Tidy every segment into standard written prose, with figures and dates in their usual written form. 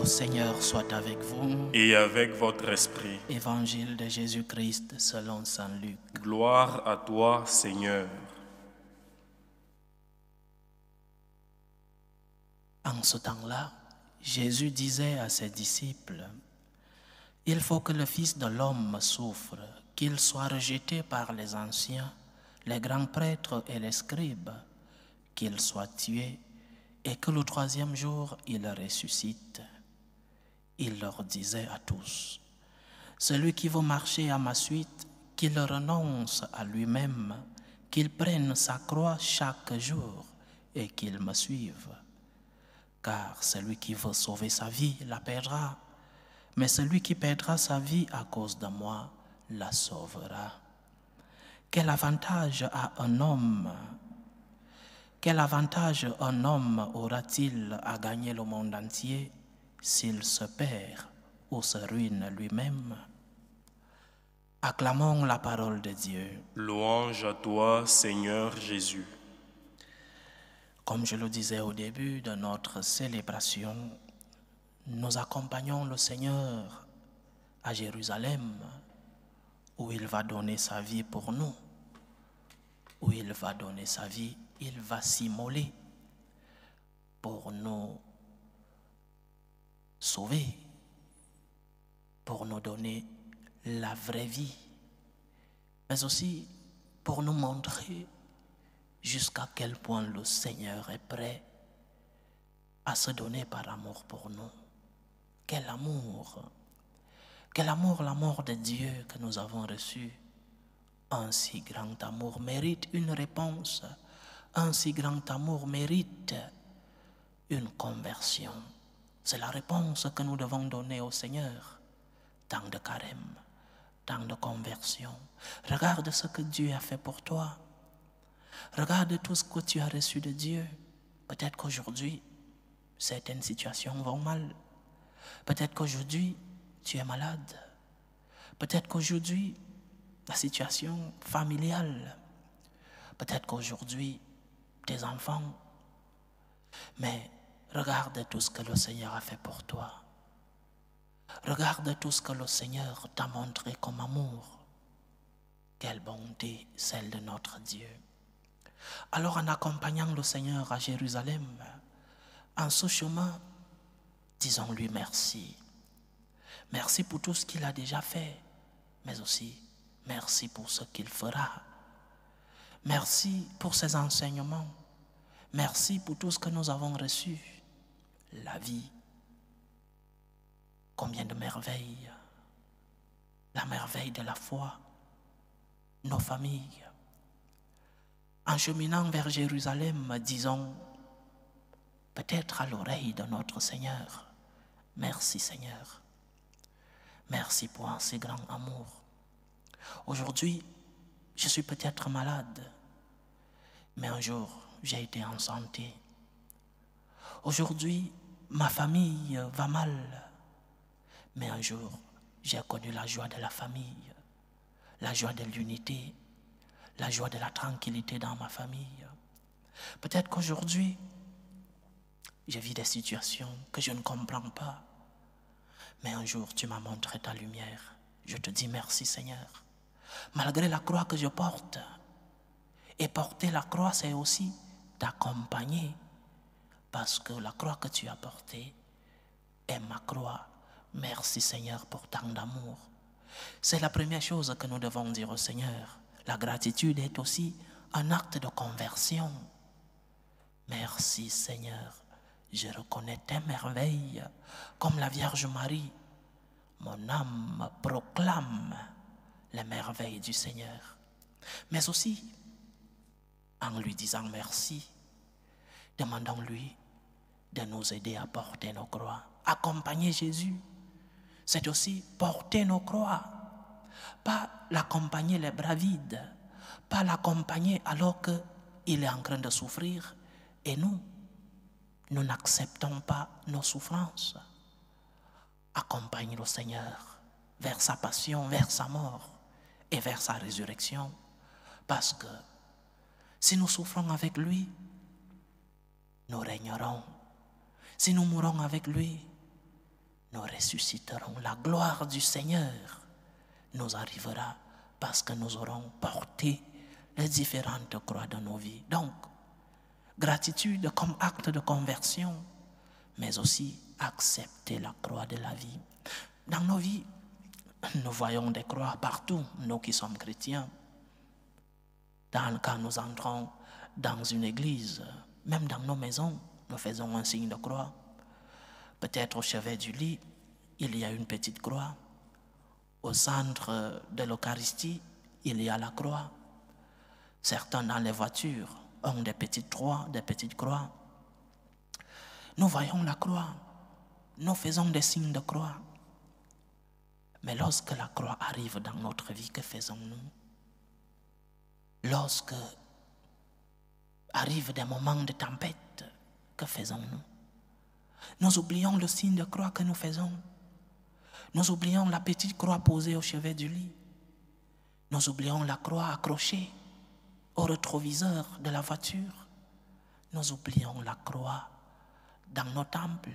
Le Seigneur soit avec vous. Et avec votre esprit. Évangile de Jésus-Christ selon saint Luc. Gloire à toi, Seigneur. En ce temps-là, Jésus disait à ses disciples, « Il faut que le Fils de l'homme souffre, qu'il soit rejeté par les anciens, les grands prêtres et les scribes, qu'il soit tué et que le troisième jour il ressuscite. » Il leur disait à tous, « Celui qui veut marcher à ma suite, qu'il renonce à lui-même, qu'il prenne sa croix chaque jour et qu'il me suive. Car celui qui veut sauver sa vie la perdra, mais celui qui perdra sa vie à cause de moi la sauvera. Quel avantage un homme aura-t-il à gagner le monde entier s'il se perd ou se ruine lui-même? » Acclamons la parole de Dieu. Louange à toi, Seigneur Jésus. Comme je le disais au début de notre célébration, nous accompagnons le Seigneur à Jérusalem, où il va donner sa vie pour nous, où il va donner sa vie, il va s'immoler pour nous sauver, pour nous donner la vraie vie, mais aussi pour nous montrer jusqu'à quel point le Seigneur est prêt à se donner par amour pour nous. Quel amour, l'amour de Dieu que nous avons reçu. Un si grand amour mérite une réponse, un si grand amour mérite une conversion. C'est la réponse que nous devons donner au Seigneur. Tant de carême, tant de conversion. Regarde ce que Dieu a fait pour toi. Regarde tout ce que tu as reçu de Dieu. Peut-être qu'aujourd'hui, certaines situations vont mal. Peut-être qu'aujourd'hui, tu es malade. Peut-être qu'aujourd'hui, la situation familiale. Peut-être qu'aujourd'hui, tes enfants. Mais regarde tout ce que le Seigneur a fait pour toi. Regarde tout ce que le Seigneur t'a montré comme amour. Quelle bonté, celle de notre Dieu. Alors en accompagnant le Seigneur à Jérusalem, en ce chemin, disons-lui merci. Merci pour tout ce qu'il a déjà fait, mais aussi merci pour ce qu'il fera. Merci pour ses enseignements. Merci pour tout ce que nous avons reçu. La vie. Combien de merveilles. La merveille de la foi. Nos familles. En cheminant vers Jérusalem, disons, peut-être à l'oreille de notre Seigneur, merci Seigneur. Merci pour un si grand amour. Aujourd'hui, je suis peut-être malade, mais un jour, j'ai été en santé. Aujourd'hui, ma famille va mal, mais un jour, j'ai connu la joie de la famille, la joie de l'unité, la joie de la tranquillité dans ma famille. Peut-être qu'aujourd'hui, je vis des situations que je ne comprends pas, mais un jour, tu m'as montré ta lumière. Je te dis merci Seigneur. Malgré la croix que je porte, et porter la croix, c'est aussi t'accompagner, parce que la croix que tu as portée est ma croix. Merci Seigneur pour tant d'amour. C'est la première chose que nous devons dire au Seigneur. La gratitude est aussi un acte de conversion. Merci Seigneur, je reconnais tes merveilles, comme la Vierge Marie. Mon âme proclame les merveilles du Seigneur. Mais aussi, en lui disant merci, demandons-lui de nous aider à porter nos croix. Accompagner Jésus, c'est aussi porter nos croix. Pas l'accompagner les bras vides, pas l'accompagner alors qu'il est en train de souffrir et nous n'acceptons pas nos souffrances. Accompagne le Seigneur vers sa passion, vers sa mort et vers sa résurrection, parce que si nous souffrons avec lui, nous régnerons. Si nous mourons avec lui, nous ressusciterons. La gloire du Seigneur nous arrivera parce que nous aurons porté les différentes croix de nos vies. Donc, gratitude comme acte de conversion, mais aussi accepter la croix de la vie. Dans nos vies, nous voyons des croix partout, nous qui sommes chrétiens. Quand nous entrons dans une église, même dans nos maisons, nous faisons un signe de croix. Peut-être au chevet du lit, il y a une petite croix. Au centre de l'Eucharistie, il y a la croix. Certains dans les voitures ont des petites croix. Nous voyons la croix. Nous faisons des signes de croix. Mais lorsque la croix arrive dans notre vie, que faisons-nous? Lorsque arrivent des moments de tempête, que faisons-nous? Nous oublions le signe de croix que nous faisons. Nous oublions la petite croix posée au chevet du lit. Nous oublions la croix accrochée au rétroviseur de la voiture. Nous oublions la croix dans nos temples.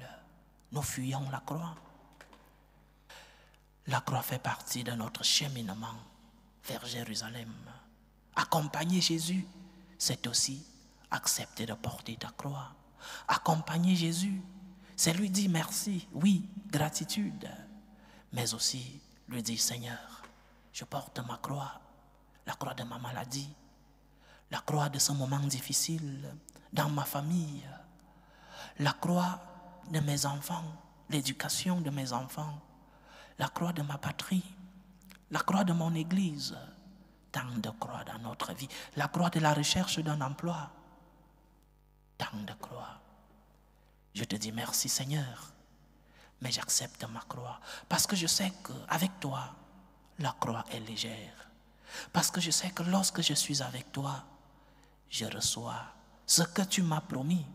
Nous fuyons la croix. La croix fait partie de notre cheminement vers Jérusalem. Accompagner Jésus, c'est aussi accepter de porter ta croix. Accompagner Jésus, c'est lui dire merci, oui, gratitude, mais aussi lui dire Seigneur, je porte ma croix, la croix de ma maladie, la croix de ce moment difficile dans ma famille, la croix de mes enfants, l'éducation de mes enfants, la croix de ma patrie, la croix de mon église, tant de croix dans notre vie, la croix de la recherche d'un emploi, tant de croix. Je te dis merci Seigneur, mais j'accepte ma croix parce que je sais qu'avec toi, la croix est légère. Parce que je sais que lorsque je suis avec toi, je reçois ce que tu m'as promis.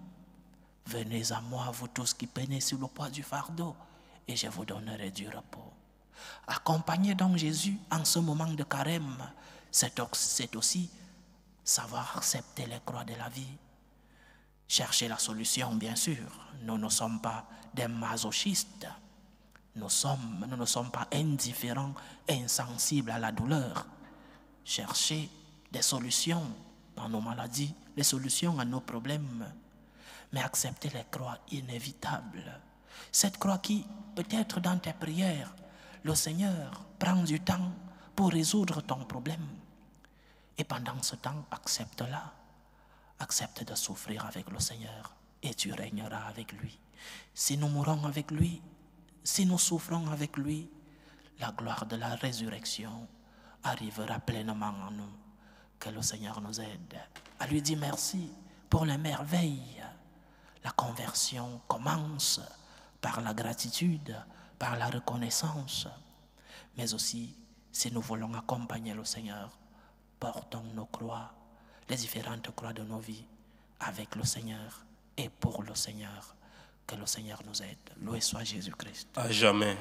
Venez à moi, vous tous qui peinez sur le poids du fardeau, et je vous donnerai du repos. Accompagner donc Jésus en ce moment de carême, c'est aussi savoir accepter les croix de la vie. Chercher la solution, bien sûr. Nous ne sommes pas des masochistes. Nous ne sommes pas indifférents, insensibles à la douleur. Chercher des solutions dans nos maladies, les solutions à nos problèmes. Mais accepter les croix inévitables. Cette croix qui, peut-être dans tes prières, le Seigneur prend du temps pour résoudre ton problème. Et pendant ce temps, accepte-la. Accepte de souffrir avec le Seigneur et tu régneras avec lui. Si nous mourons avec lui, si nous souffrons avec lui, la gloire de la résurrection arrivera pleinement en nous. Que le Seigneur nous aide à lui dire merci pour les merveilles. La conversion commence par la gratitude, par la reconnaissance. Mais aussi, si nous voulons accompagner le Seigneur, portons nos croix, les différentes croix de nos vies, avec le Seigneur et pour le Seigneur. Que le Seigneur nous aide. Loué soit Jésus-Christ. À jamais.